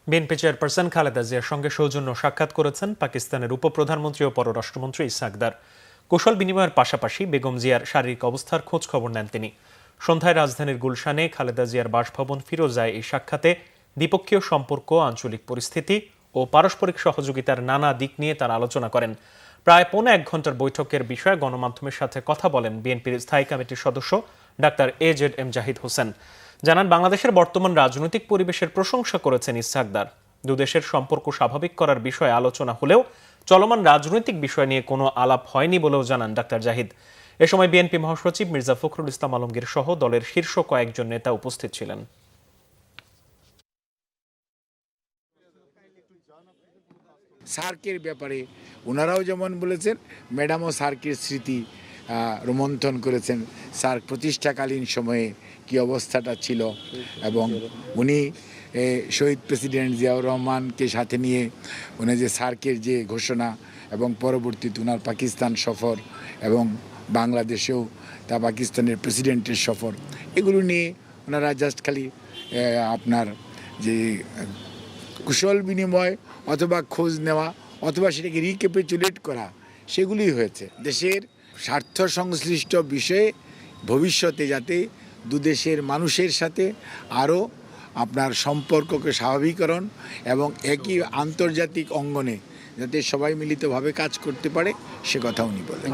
BNP chairperson Khaleda জিয়ার সঙ্গে সৌজন্য সাক্ষাৎ করেছেন পাকিস্তানের উপপ্রধানমন্ত্রী ও পররাষ্ট্রমন্ত্রী ইসহাক দার। কুশল বিনিময়ের পাশাপাশি বেগম জিয়ার শারীরিক অবস্থার খোঁজ খবর নেন তিনি। সন্ধ্যায় রাজধানীর গুলশানে খালেদা জিয়ার বাসভবন ফিরোজায় এই সাক্ষাতে দ্বিপক্ষীয় সম্পর্ক, আঞ্চলিক পরিস্থিতি ও পারস্পরিক সহযোগিতার নানা দিক নিয়ে তারা আলোচনা করেন। প্রায় পৌনে 1 ঘন্টার বৈঠকের বিষয়ে গণমাধ্যমের সাথে কথা বলেন বিএনপির স্থায়ী কমিটির সদস্য ডাক্তার AZM জাহিদ হোসেন। জানান, বাংলাদেশের বর্তমান রাজনৈতিক পরিবেশের প্রশংসা করেছেন ইসহাক দার। দুদেশের সম্পর্ক স্বাভাবিক করার বিষয়ে আলোচনা হলেও চলমান রাজনৈতিক বিষয় নিয়ে কোনো আলাপ হয়নি বলেও জানান ডাক্তার জাহিদ। এ সময় বিএনপি মহাসচিব মির্জা ফখরুল ইসলাম আলমগীর সহ দলের শীর্ষ কয়েকজন নেতা উপস্থিত ছিলেন। সার্কের ব্যাপারে ওনারাও যেমন বলেছেন, ম্যাডামও সার্কের স্মৃতি রোমন্থন করেছেন। সার্ক প্রতিষ্ঠাকালীন সময়ে কি অবস্থাটা ছিল, এবং উনি শহীদ প্রেসিডেন্ট জিয়াউর রহমানকে সাথে নিয়ে উনি যে সার্কের যে ঘোষণা এবং পরবর্তীতে ওনার পাকিস্তান সফর এবং বাংলাদেশেও তা পাকিস্তানের প্রেসিডেন্টের সফর, এগুলো নিয়ে ওনারা জাস্ট খালি আপনার যে কুশল বিনিময় অথবা খোঁজ নেওয়া অথবা সেটাকে রিক্যাপিচুলেট করা, সেগুলি হয়েছে। দেশের স্বার্থ সংশ্লিষ্ট বিষয়ে ভবিষ্যতে যাতে দুদেশের মানুষের সাথে আরও আপনার সম্পর্ককে স্বাভাবিকরণ এবং একই আন্তর্জাতিক অঙ্গনে যাতে সবাই মিলিতভাবে কাজ করতে পারে, সে কথা উনি বলেন।